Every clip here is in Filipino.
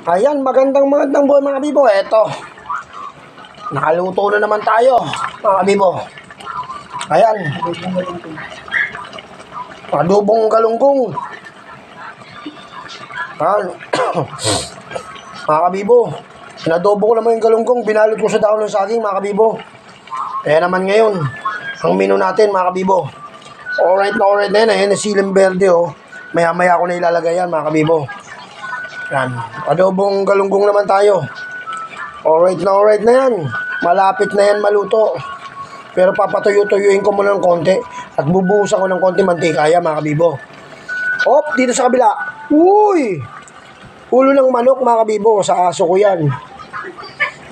Ayan, magandang buhay mga kabibo. Eto, nakaluto na naman tayo mga kabibo. Ayan, adobong galunggong. Ayan, mga kabibo, inadobo ko naman yung galunggong, binalot ko sa daon ng saging mga kabibo. Kaya naman ngayon, ang menu natin mga kabibo. Alright na yan. Ayan, siling verde oh. Maya-maya ko na ilalagay yan mga kabibo. Yan, adobong galunggong naman tayo. Alright na yan. Malapit na yan maluto. Pero papatuyo-tuyuin ko muna ng konti. At bubuhusan ko ng konti mantika yan mga kabibo. Op, dito sa kabila. Uy! Ulo ng manok mga kabibo. Sa aso ko yan.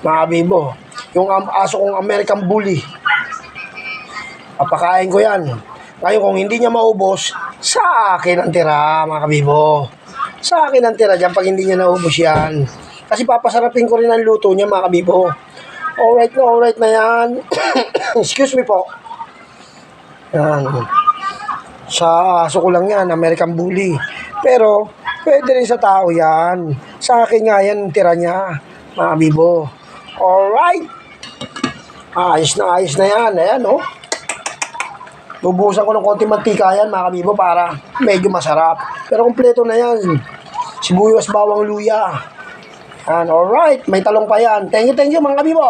Mga kabibo. Yung aso kong American Bully. Papakain ko yan. Ngayon kung hindi niya maubos, sa akin ang tira mga kabibo. Sa akin ang tira dyan pag hindi niya naubos yan. Kasi papasarapin ko rin ang luto niya mga kabibo. Alright na yan. Excuse me po. Yan. Sa aso ko lang yan, American Bully. Pero, pwede rin sa tao yan. Sa akin nga yan ang tira niya, mga kabibo. Alright. Ayos na yan. Ayan oh. Bubuhusan ko ng konti mantika yan mga kabibo para medyo masarap. Pero kumpleto na yan. Sibuyas, bawang, luya. Yan, alright. May talong pa yan. Thank you mga kabibo.